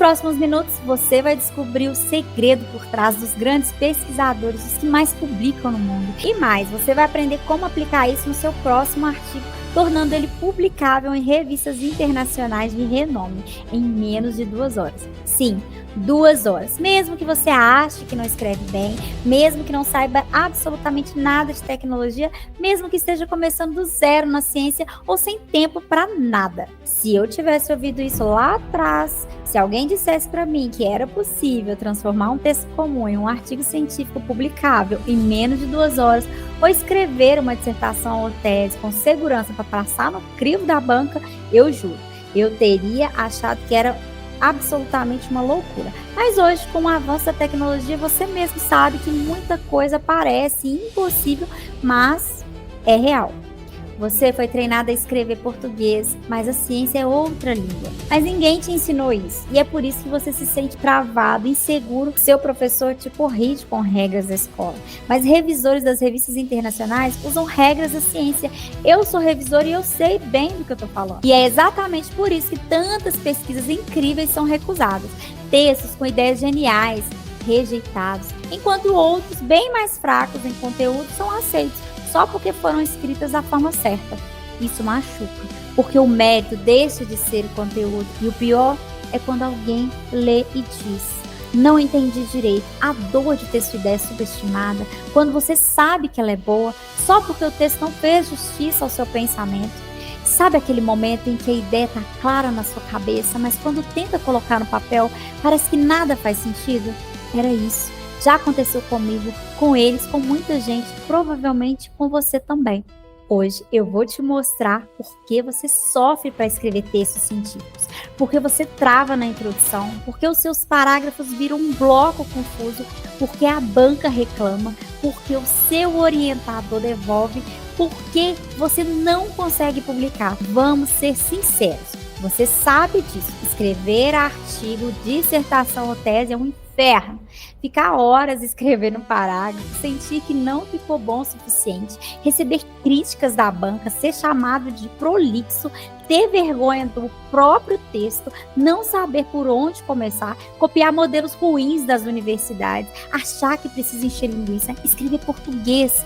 próximos minutos, você vai descobrir o segredo por trás dos grandes pesquisadores, os que mais publicam no mundo. E mais, você vai aprender como aplicar isso no seu próximo artigo, tornando ele publicável em revistas internacionais de renome em menos de 2 horas. Sim, 2 horas. Mesmo que você ache que não escreve bem, mesmo que não saiba absolutamente nada de tecnologia, mesmo que esteja começando do zero na ciência ou sem tempo para nada. Se eu tivesse ouvido isso lá atrás, se alguém dissesse para mim que era possível transformar um texto comum em um artigo científico publicável em menos de 2 horas, ou escrever uma dissertação ou tese com segurança para passar no crivo da banca, eu juro, eu teria achado que era absolutamente uma loucura. Mas hoje, com o avanço da tecnologia, você mesmo sabe que muita coisa parece impossível, mas é real. Você foi treinado a escrever português, mas a ciência é outra língua. Mas ninguém te ensinou isso. E é por isso que você se sente travado, inseguro. Seu professor te corrige com regras da escola. Mas revisores das revistas internacionais usam regras da ciência. Eu sou revisor e eu sei bem do que eu estou falando. E é exatamente por isso que tantas pesquisas incríveis são recusadas. Textos com ideias geniais, rejeitados. Enquanto outros, bem mais fracos em conteúdo, são aceitos só porque foram escritas da forma certa. Isso machuca, porque o mérito deixa de ser o conteúdo. E o pior é quando alguém lê e diz: não entendi direito. A dor de ter sua ideia subestimada, quando você sabe que ela é boa, só porque o texto não fez justiça ao seu pensamento. Sabe aquele momento em que a ideia está clara na sua cabeça, mas quando tenta colocar no papel, parece que nada faz sentido? Era isso. Já aconteceu comigo, com eles, com muita gente, provavelmente com você também. Hoje eu vou te mostrar por que você sofre para escrever textos científicos, porque você trava na introdução, porque os seus parágrafos viram um bloco confuso, porque a banca reclama, porque o seu orientador devolve, porque você não consegue publicar. Vamos ser sinceros, você sabe disso. Escrever artigo, dissertação ou tese é um inferno. Ficar horas escrevendo um parágrafo, sentir que não ficou bom o suficiente, receber críticas da banca, ser chamado de prolixo, ter vergonha do próprio texto, não saber por onde começar, copiar modelos ruins das universidades, achar que precisa encher linguiça, escrever português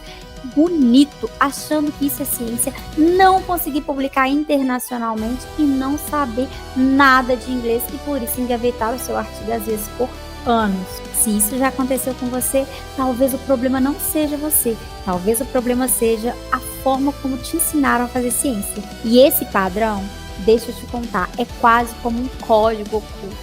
bonito, achando que isso é ciência, não conseguir publicar internacionalmente e não saber nada de inglês e por isso engavetar o seu artigo às vezes por anos. Se isso já aconteceu com você, talvez o problema não seja você, talvez o problema seja a forma como te ensinaram a fazer ciência. E esse padrão, deixa eu te contar, é quase como um código oculto.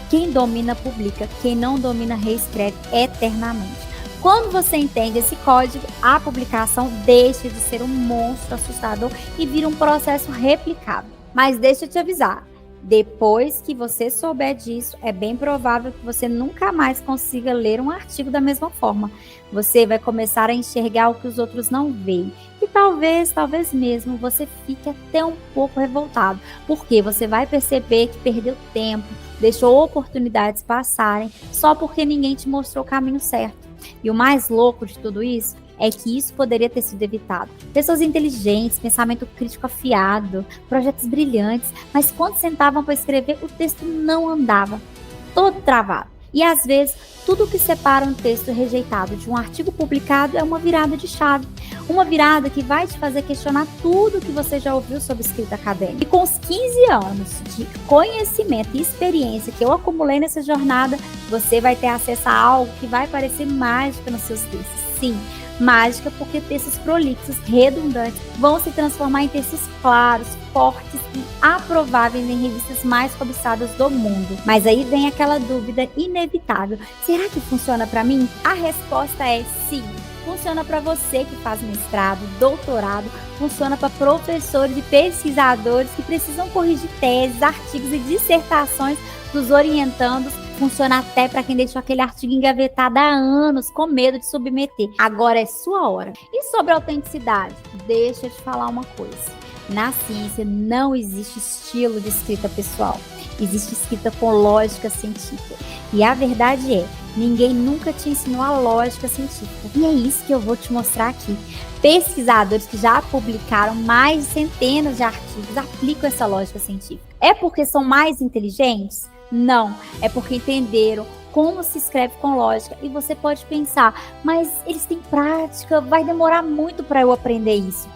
Quem domina publica, quem não domina reescreve eternamente. Quando você entende esse código, a publicação deixa de ser um monstro assustador e vira um processo replicável. Mas deixa eu te avisar, depois que você souber disso, é bem provável que você nunca mais consiga ler um artigo da mesma forma. Você vai começar a enxergar o que os outros não veem. E talvez mesmo, você fique até um pouco revoltado, porque você vai perceber que perdeu tempo, deixou oportunidades passarem, só porque ninguém te mostrou o caminho certo. E o mais louco de tudo isso é que isso poderia ter sido evitado. Pessoas inteligentes, pensamento crítico afiado, projetos brilhantes, mas quando sentavam para escrever, o texto não andava, todo travado. E às vezes, tudo que separa um texto rejeitado de um artigo publicado é uma virada de chave. Uma virada que vai te fazer questionar tudo que você já ouviu sobre escrita acadêmica. E com os 15 anos de conhecimento e experiência que eu acumulei nessa jornada, você vai ter acesso a algo que vai parecer mágica nos seus textos. Sim, mágica, porque textos prolixos, redundantes, vão se transformar em textos claros, fortes e aprováveis em revistas mais cobiçadas do mundo. Mas aí vem aquela dúvida inevitável: será que funciona para mim? A resposta é sim. Funciona para você que faz mestrado, doutorado, funciona para professores e pesquisadores que precisam corrigir teses, artigos e dissertações dos orientandos. Funciona até para quem deixou aquele artigo engavetado há anos com medo de submeter. Agora é sua hora. E sobre autenticidade? Deixa eu te falar uma coisa. Na ciência não existe estilo de escrita pessoal. Existe escrita com lógica científica. E a verdade é, ninguém nunca te ensinou a lógica científica. E é isso que eu vou te mostrar aqui. Pesquisadores que já publicaram mais de centenas de artigos aplicam essa lógica científica. É porque são mais inteligentes? Não, é porque entenderam como se escreve com lógica. E você pode pensar, mas eles têm prática, vai demorar muito para eu aprender isso.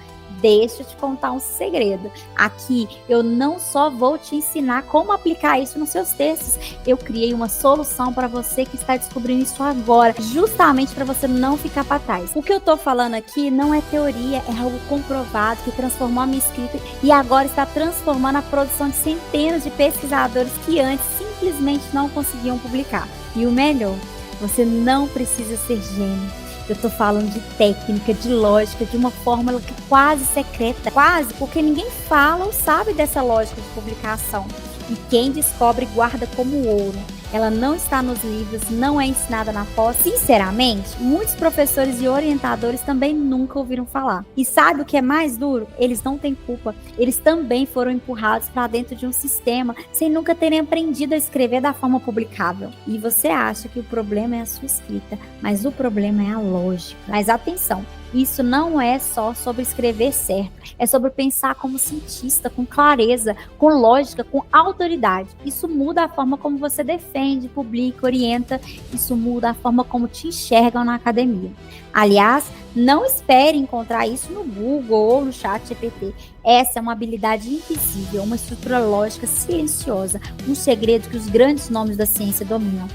Deixa eu te contar um segredo. Aqui eu não só vou te ensinar como aplicar isso nos seus textos, eu criei uma solução para você que está descobrindo isso agora, justamente para você não ficar para trás. O que eu estou falando aqui não é teoria, é algo comprovado que transformou a minha escrita e agora está transformando a produção de centenas de pesquisadores que antes simplesmente não conseguiam publicar. E o melhor, você não precisa ser gênio. Eu tô falando de técnica, de lógica, de uma fórmula que quase secreta. Quase, porque ninguém fala ou sabe dessa lógica de publicação. E quem descobre guarda como ouro. Ela não está nos livros, não é ensinada na pós. Sinceramente, muitos professores e orientadores também nunca ouviram falar. E sabe o que é mais duro? Eles não têm culpa. Eles também foram empurrados para dentro de um sistema sem nunca terem aprendido a escrever da forma publicável. E você acha que o problema é a sua escrita, mas o problema é a lógica. Mas atenção, isso não é só sobre escrever certo, é sobre pensar como cientista, com clareza, com lógica, com autoridade. Isso muda a forma como você defende, publica, orienta, isso muda a forma como te enxergam na academia. Aliás, não espere encontrar isso no Google ou no ChatGPT. Essa é uma habilidade invisível, uma estrutura lógica silenciosa, um segredo que os grandes nomes da ciência dominam.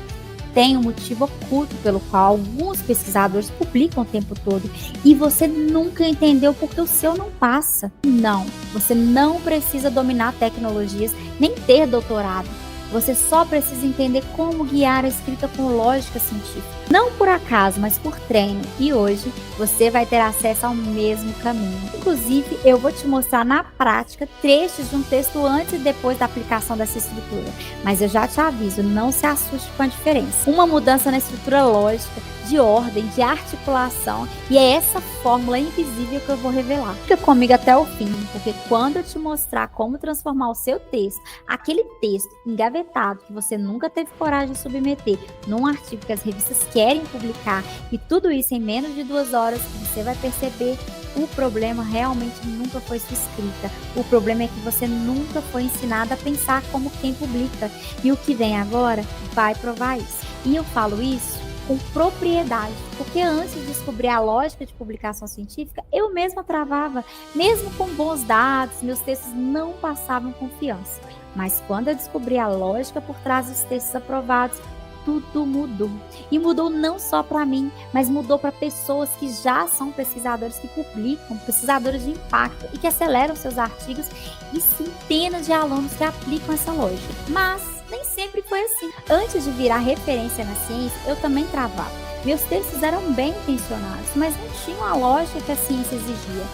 Tem um motivo oculto pelo qual alguns pesquisadores publicam o tempo todo e você nunca entendeu porque o seu não passa. Não, você não precisa dominar tecnologias nem ter doutorado. Você só precisa entender como guiar a escrita com lógica científica. Não por acaso, mas por treino. E hoje você vai ter acesso ao mesmo caminho. Inclusive, eu vou te mostrar na prática trechos de um texto antes e depois da aplicação dessa estrutura. Mas eu já te aviso, não se assuste com a diferença. Uma mudança na estrutura lógica, de ordem, de articulação, e é essa fórmula invisível que eu vou revelar. Fica comigo até o fim, porque quando eu te mostrar como transformar o seu texto, aquele texto engavetado que você nunca teve coragem de submeter, num artigo que as revistas querem publicar, e tudo isso em menos de 2 horas, você vai perceber o problema realmente nunca foi sua escrita. O problema é que você nunca foi ensinado a pensar como quem publica. E o que vem agora vai provar isso. E eu falo isso com propriedade, porque antes de descobrir a lógica de publicação científica, eu mesma travava, mesmo com bons dados, meus textos não passavam confiança. Mas quando eu descobri a lógica por trás dos textos aprovados, tudo mudou. E mudou não só para mim, mas mudou para pessoas que já são pesquisadores que publicam, pesquisadores de impacto e que aceleram seus artigos e centenas de alunos que aplicam essa lógica. Mas nem sempre foi assim. Antes de virar referência na ciência, eu também travava. Meus textos eram bem intencionados, mas não tinham a lógica que a ciência exigia.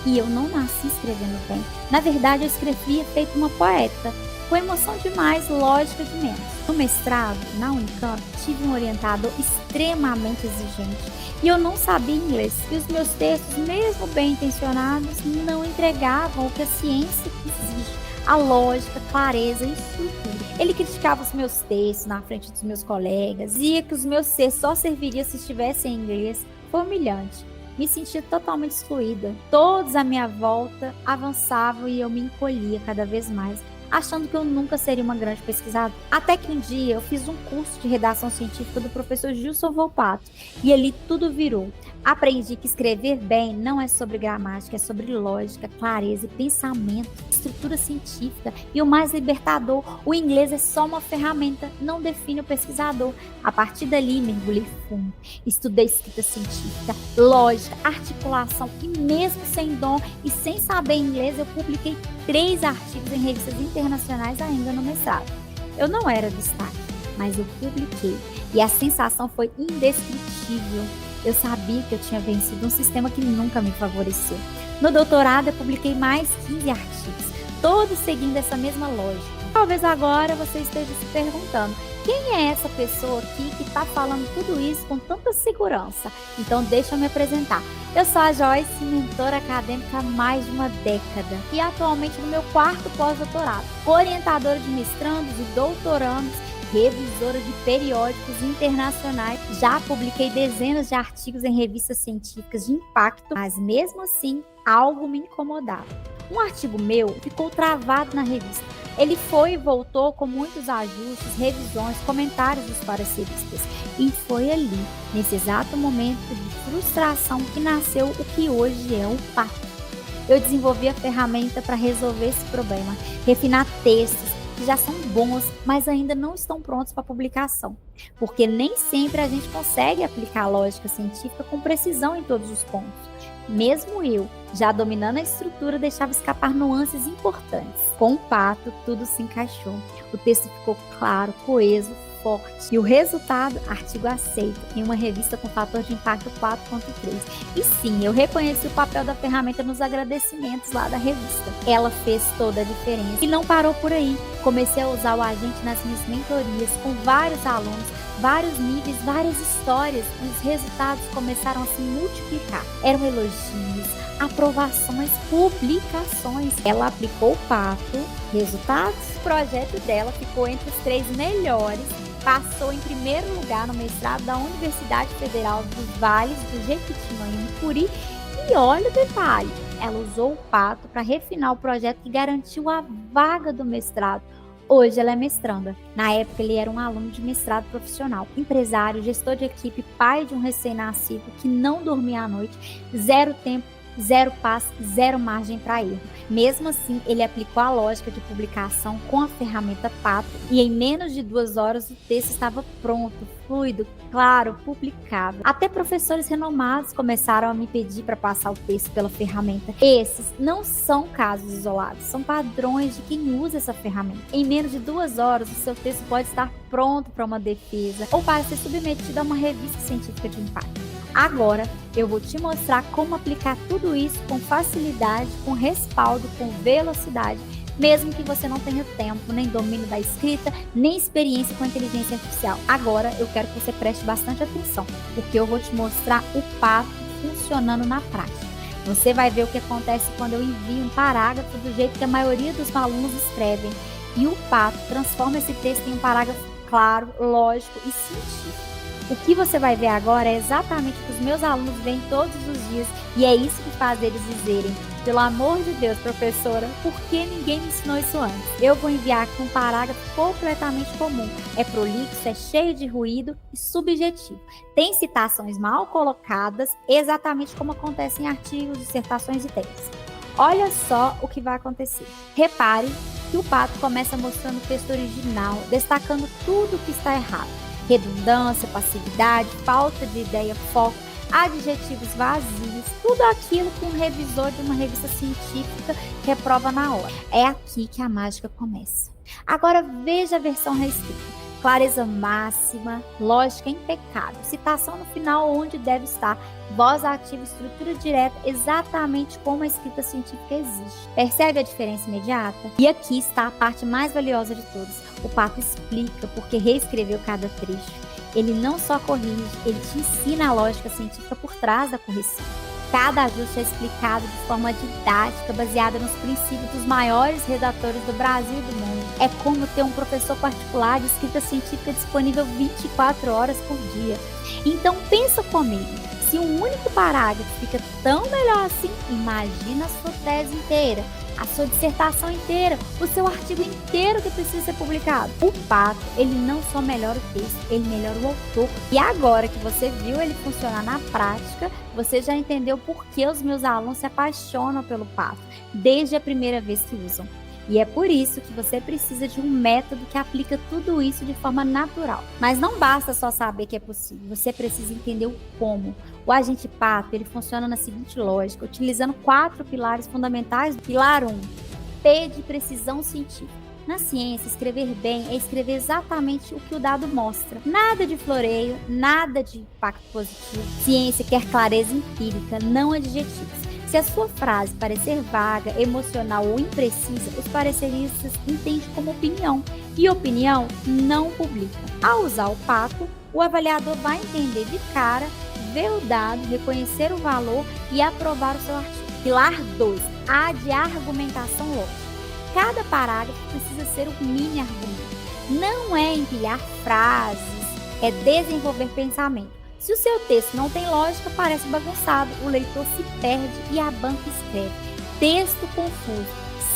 E eu não nasci escrevendo bem. Na verdade, eu escrevia feito uma poeta, com emoção demais, lógica de menos. No mestrado, na Unicamp, tive um orientador extremamente exigente e eu não sabia inglês. E os meus textos, mesmo bem intencionados, não entregavam o que a ciência exige. A lógica, clareza e estrutura. Ele criticava os meus textos na frente dos meus colegas, dizia que os meus textos só serviriam se estivessem em inglês. Foi humilhante. Me sentia totalmente excluída. Todos à minha volta avançavam e eu me encolhia cada vez mais, achando que eu nunca seria uma grande pesquisadora. Até que um dia eu fiz um curso de redação científica do professor Gilson Volpato e ali tudo virou. Aprendi que escrever bem não é sobre gramática, é sobre lógica, clareza e pensamento, estrutura científica. E o mais libertador, o inglês é só uma ferramenta, não define o pesquisador. A partir dali, mergulhei fundo. Estudei escrita científica, lógica, articulação e mesmo sem dom e sem saber inglês, eu publiquei 3 artigos em revistas internacionais ainda no mestrado. Eu não era destaque, mas eu publiquei e a sensação foi indescritível. Eu sabia que eu tinha vencido um sistema que nunca me favoreceu. No doutorado, eu publiquei mais 15 artigos, todos seguindo essa mesma lógica. Talvez agora você esteja se perguntando, quem é essa pessoa aqui que está falando tudo isso com tanta segurança? Então deixa eu me apresentar. Eu sou a Joyce, mentora acadêmica há mais de uma década e atualmente no meu 4º pós-doutorado, orientadora de mestrandos e doutorandos, revisora de periódicos internacionais. Já publiquei dezenas de artigos em revistas científicas de impacto, mas mesmo assim, algo me incomodava. Um artigo meu ficou travado na revista. Ele foi e voltou com muitos ajustes, revisões, comentários dos pareceristas. E foi ali, nesse exato momento de frustração, que nasceu o que hoje é o PAT. Eu desenvolvi a ferramenta para resolver esse problema, refinar textos que já são bons, mas ainda não estão prontos para publicação, porque nem sempre a gente consegue aplicar a lógica científica com precisão em todos os pontos. Mesmo eu, já dominando a estrutura, deixava escapar nuances importantes. Com o Pato, tudo se encaixou. O texto ficou claro, coeso, forte. E o resultado, artigo aceito, em uma revista com fator de impacto 4.3. E sim, eu reconheci o papel da ferramenta nos agradecimentos lá da revista. Ela fez toda a diferença. E não parou por aí. Comecei a usar o agente nas minhas mentorias, com vários alunos, vários níveis, várias histórias, e os resultados começaram a se multiplicar. Eram elogios, aprovações, publicações. Ela aplicou o Pato, resultados, o projeto dela ficou entre os 3 melhores, passou em primeiro lugar no mestrado da Universidade Federal dos Vales do Jequitinhonha, em Curi, e olha o detalhe, ela usou o Pato para refinar o projeto que garantiu a vaga do mestrado. Hoje ela é mestranda. Na época ele era um aluno de mestrado profissional, empresário, gestor de equipe, pai de um recém-nascido que não dormia à noite, zero tempo, zero paz, zero margem para erro. Mesmo assim, ele aplicou a lógica de publicação com a ferramenta Pato e em menos de 2 horas o texto estava pronto, fluido, claro, publicado. Até professores renomados começaram a me pedir para passar o texto pela ferramenta. Esses não são casos isolados, são padrões de quem usa essa ferramenta. Em menos de 2 horas, o seu texto pode estar pronto para uma defesa ou para ser submetido a uma revista científica de impacto. Agora, eu vou te mostrar como aplicar tudo isso com facilidade, com respaldo, com velocidade, mesmo que você não tenha tempo, nem domínio da escrita, nem experiência com a inteligência artificial. Agora, eu quero que você preste bastante atenção, porque eu vou te mostrar o Pato funcionando na prática. Você vai ver o que acontece quando eu envio um parágrafo do jeito que a maioria dos alunos escrevem, e o Pato transforma esse texto em um parágrafo claro, lógico e científico. O que você vai ver agora é exatamente o que os meus alunos veem todos os dias, e é isso que faz eles dizerem: pelo amor de Deus, professora, por que ninguém me ensinou isso antes? Eu vou enviar aqui um parágrafo completamente comum. É prolixo, é cheio de ruído e subjetivo. Tem citações mal colocadas, exatamente como acontece em artigos, dissertações e teses. Olha só o que vai acontecer. Repare que o Pato começa mostrando o texto original, destacando tudo o que está errado. Redundância, passividade, falta de ideia, foco, adjetivos vazios, tudo aquilo que um revisor de uma revista científica reprova na hora. É aqui que a mágica começa. Agora veja a versão reescrita. Clareza máxima, lógica impecável, citação no final onde deve estar, voz ativa, estrutura direta, exatamente como a escrita científica existe. Percebe a diferença imediata? E aqui está a parte mais valiosa de todas. O Pato explica porque reescreveu cada trecho. Ele não só corrige, ele te ensina a lógica científica por trás da correção. Cada ajuste é explicado de forma didática, baseada nos princípios dos maiores redatores do Brasil e do mundo. É como ter um professor particular de escrita científica disponível 24 horas por dia. Então pensa comigo, se um único parágrafo fica tão melhor assim, imagina a sua tese inteira, a sua dissertação inteira, o seu artigo inteiro que precisa ser publicado. O Pato, ele não só melhora o texto, ele melhora o autor. E agora que você viu ele funcionar na prática, você já entendeu por que os meus alunos se apaixonam pelo Pato, desde a primeira vez que usam. E é por isso que você precisa de um método que aplica tudo isso de forma natural. Mas não basta só saber que é possível, você precisa entender o como. O agente Pato, ele funciona na seguinte lógica, utilizando 4 pilares fundamentais. Pilar 1, P de precisão científica. Na ciência, escrever bem é escrever exatamente o que o dado mostra. Nada de floreio, nada de impacto positivo. Ciência quer clareza empírica, não adjetivos. Se a sua frase parecer vaga, emocional ou imprecisa, os pareceristas entendem como opinião, e opinião não publica. Ao usar o Pato, o avaliador vai entender de cara, ver o dado, reconhecer o valor e aprovar o seu artigo. Pilar 2, A de argumentação lógica. Cada parágrafo precisa ser um mini argumento. Não é empilhar frases, é desenvolver pensamento. Se o seu texto não tem lógica, parece bagunçado, o leitor se perde e a banca escreve. Texto confuso,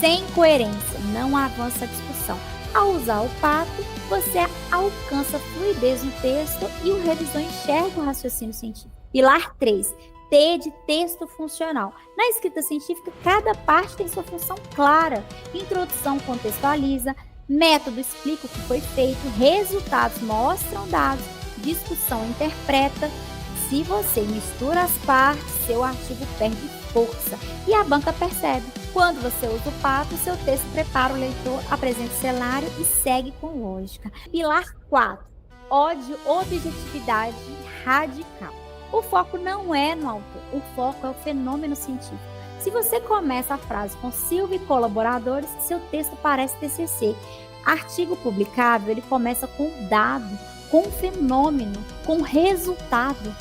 sem coerência, não avança a discussão. Ao usar o pato, você alcança fluidez no texto e o revisor enxerga o raciocínio científico. Pilar 3. T de texto funcional. Na escrita científica, cada parte tem sua função clara. Introdução contextualiza, método explica o que foi feito, resultados mostram dados, discussão interpreta. Se você mistura as partes, seu artigo perde força e a banca percebe. Quando você usa o pato, seu texto prepara o leitor, apresenta o cenário e segue com lógica. Pilar 4. Ódio, objetividade radical. O foco não é no autor, o foco é o fenômeno científico. Se você começa a frase com Silvio e colaboradores, seu texto parece TCC. Artigo publicado, ele começa com dado, com fenômeno, com resultado.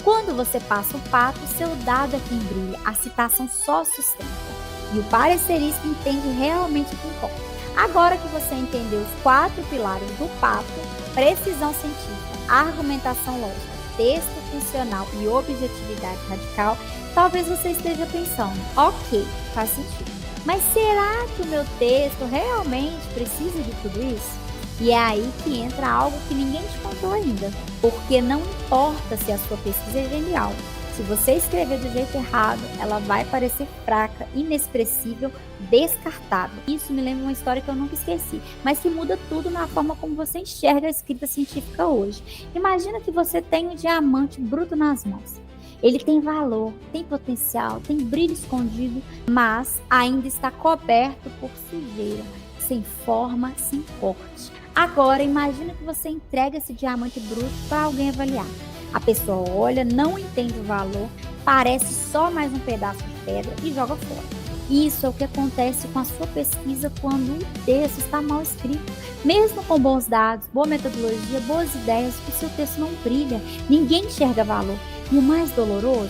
Quando você passa o pato, seu dado é quem brilha, a citação só sustenta. E o parecerista entende realmente o que importa. Agora que você entendeu os 4 pilares do pato, precisão científica, argumentação lógica, texto funcional e objetividade radical, talvez você esteja pensando, ok, faz sentido. Mas será que o meu texto realmente precisa de tudo isso? E é aí que entra algo que ninguém te contou ainda. Porque não importa se a sua pesquisa é genial. Se você escrever do jeito errado, ela vai parecer fraca, inexpressível, descartável. Isso me lembra uma história que eu nunca esqueci, mas que muda tudo na forma como você enxerga a escrita científica hoje. Imagina que você tem um diamante bruto nas mãos. Ele tem valor, tem potencial, tem brilho escondido, mas ainda está coberto por sujeira, sem forma, sem corte. Agora, imagina que você entrega esse diamante bruto para alguém avaliar. A pessoa olha, não entende o valor, parece só mais um pedaço de pedra e joga fora. Isso é o que acontece com a sua pesquisa quando o texto está mal escrito. Mesmo com bons dados, boa metodologia, boas ideias, o seu texto não brilha, ninguém enxerga valor. E o mais doloroso,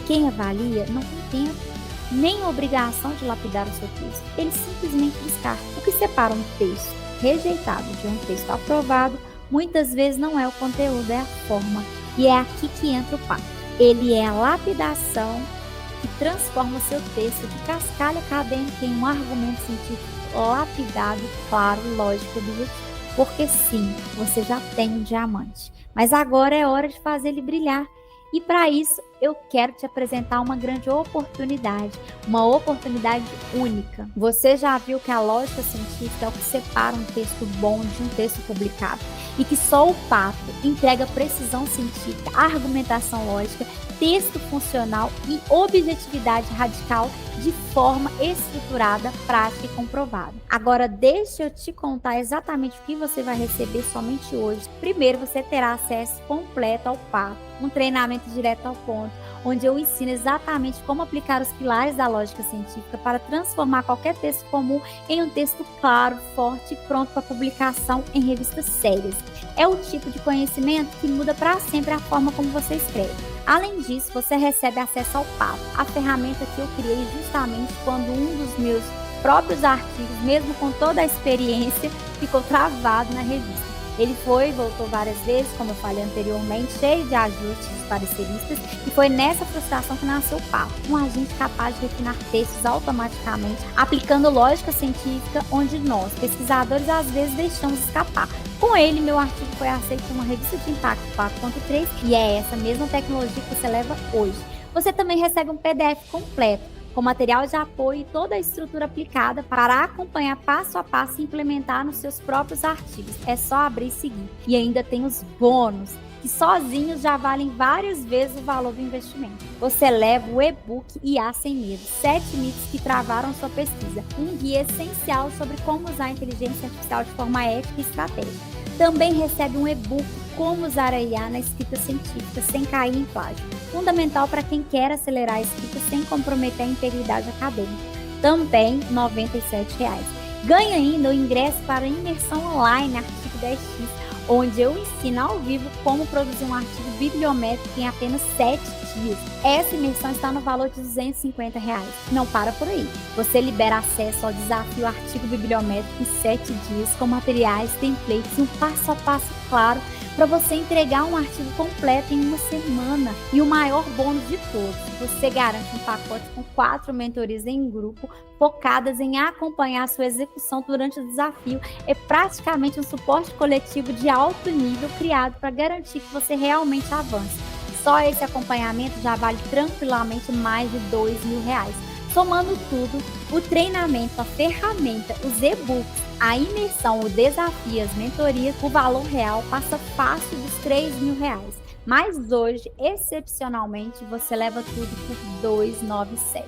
quem avalia não tem tempo, nem obrigação de lapidar o seu texto. Ele simplesmente descarta. O que separa um texto rejeitado de um texto aprovado, muitas vezes não é o conteúdo, é a forma. E é aqui que entra o pato. Ele é a lapidação que transforma o seu texto de cascalho acadêmico em um argumento científico lapidado, claro, lógico, objetivo. Porque sim, você já tem um diamante. Mas agora é hora de fazer ele brilhar. E para isso, eu quero te apresentar uma grande oportunidade, uma oportunidade única. Você já viu que a lógica científica é o que separa um texto bom de um texto publicado e que só o pato entrega precisão científica, argumentação lógica, texto funcional e objetividade radical de forma estruturada, prática e comprovada. Agora, deixa eu te contar exatamente o que você vai receber somente hoje. Primeiro, você terá acesso completo ao pato, um treinamento direto ao ponto, onde eu ensino exatamente como aplicar os pilares da lógica científica para transformar qualquer texto comum em um texto claro, forte e pronto para publicação em revistas sérias. É o tipo de conhecimento que muda para sempre a forma como você escreve. Além disso, você recebe acesso ao pato, a ferramenta que eu criei justamente quando um dos meus próprios artigos, mesmo com toda a experiência, ficou travado na revista. Ele foi e voltou várias vezes, como eu falei anteriormente, cheio de ajustes dos pareceristas, e foi nessa frustração que nasceu o pato, um agente capaz de refinar textos automaticamente, aplicando lógica científica onde nós, pesquisadores, às vezes deixamos escapar. Com ele, meu artigo foi aceito em uma revista de impacto 4.3 e é essa mesma tecnologia que você leva hoje. Você também recebe um PDF completo, com material de apoio e toda a estrutura aplicada para acompanhar passo a passo e implementar nos seus próprios artigos. É só abrir e seguir. E ainda tem os bônus, que sozinhos já valem várias vezes o valor do investimento. Você leva o e-book IA Sem Medo, 7 mitos que travaram sua pesquisa, um guia essencial sobre como usar a inteligência artificial de forma ética e estratégica. Também recebe um e-book Como usar a IA na escrita científica sem cair em plágio, fundamental para quem quer acelerar a escrita sem comprometer a integridade acadêmica. Também R$ 97. Ganhe ainda o ingresso para a imersão online Artigo 10X, onde eu ensino ao vivo como produzir um artigo bibliométrico em apenas 7 dias. Essa imersão está no valor de R$ 250. Não para por aí. Você libera acesso ao desafio Artigo Bibliométrico em 7 dias, com materiais, templates e um passo a passo claro para você entregar um artigo completo em uma semana. E o maior bônus de todos, você garante um pacote com 4 mentorias em grupo, focadas em acompanhar a sua execução durante o desafio. É praticamente um suporte coletivo de alto nível criado para garantir que você realmente avance. Só esse acompanhamento já vale tranquilamente mais de R$ 2.000. Somando tudo, o treinamento, a ferramenta, os e-books, a imersão, o desafio, as mentorias, o valor real passa fácil dos R$ 3.000. Mas hoje, excepcionalmente, você leva tudo por R$ 297.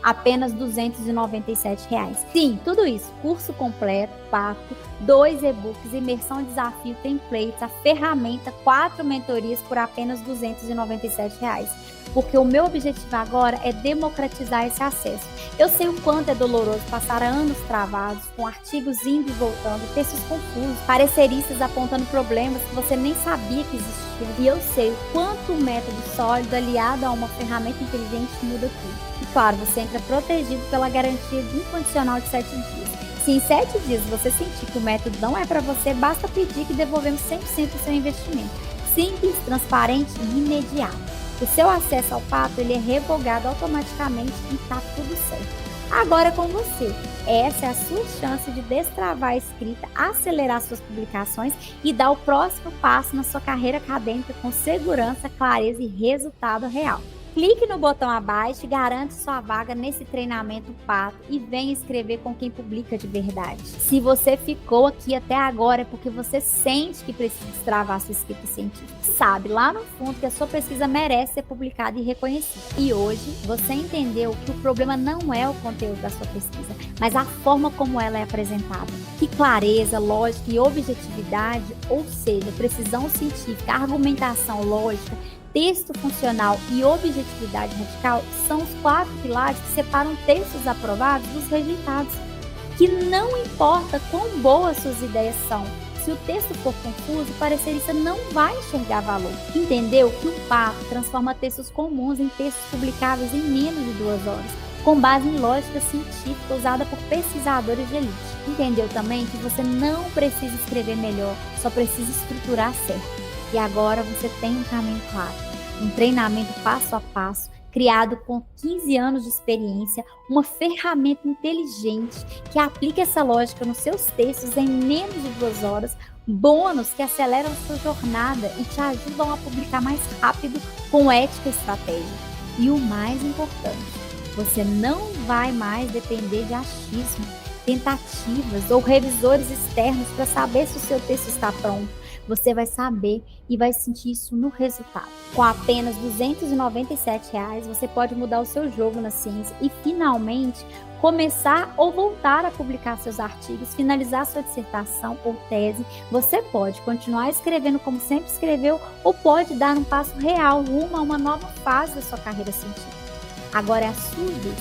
Apenas R$ 297. Sim, tudo isso. Curso completo, papo, 2 e-books, imersão, desafio, templates, a ferramenta, 4 mentorias por apenas R$ 297. Porque o meu objetivo agora é democratizar esse acesso. Eu sei o quanto é doloroso passar anos travados, com artigos indo e voltando, textos confusos, pareceristas apontando problemas que você nem sabia que existiam. E eu sei o quanto o método sólido, aliado a uma ferramenta inteligente, muda tudo. E claro, você entra protegido pela garantia incondicional de 7 dias. Se em 7 dias você sentir que o método não é para você, basta pedir que devolvemos 100% do seu investimento. Simples, transparente e imediato. O seu acesso ao pato ele é revogado automaticamente e está tudo certo. Agora é com você. Essa é a sua chance de destravar a escrita, acelerar suas publicações e dar o próximo passo na sua carreira acadêmica com segurança, clareza e resultado real. Clique no botão abaixo e garante sua vaga nesse treinamento pato e venha escrever com quem publica de verdade. Se você ficou aqui até agora é porque você sente que precisa destravar sua escrita científica. Sabe lá no fundo que a sua pesquisa merece ser publicada e reconhecida. E hoje você entendeu que o problema não é o conteúdo da sua pesquisa, mas a forma como ela é apresentada. Que clareza, lógica e objetividade, ou seja, precisão científica, argumentação lógica, texto funcional e objetividade radical são os 4 pilares que separam textos aprovados dos rejeitados. Que não importa quão boas suas ideias são, se o texto for confuso, o parecerista não vai enxergar valor. Entendeu que um pato transforma textos comuns em textos publicáveis em menos de 2 horas, com base em lógica científica usada por pesquisadores de elite. Entendeu também que você não precisa escrever melhor, só precisa estruturar certo. E agora você tem um caminho claro, um treinamento passo a passo, criado com 15 anos de experiência, uma ferramenta inteligente que aplica essa lógica nos seus textos em menos de 2 horas, bônus que aceleram sua jornada e te ajudam a publicar mais rápido com ética e estratégia. E o mais importante, você não vai mais depender de achismo, tentativas ou revisores externos para saber se o seu texto está pronto. Você vai saber e vai sentir isso no resultado. Com apenas R$ 297, você pode mudar o seu jogo na ciência e finalmente começar ou voltar a publicar seus artigos, finalizar sua dissertação ou tese. Você pode continuar escrevendo como sempre escreveu ou pode dar um passo real rumo a uma nova fase da sua carreira científica. Agora é a sua vez.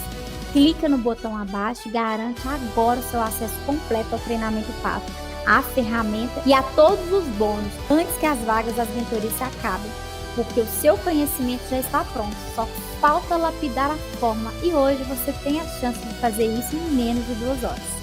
Clica no botão abaixo e garante agora o seu acesso completo ao treinamento pato, a ferramenta e a todos os bônus antes que as vagas das mentorias se acabem, porque o seu conhecimento já está pronto, só falta lapidar a forma e hoje você tem a chance de fazer isso em menos de 2 horas.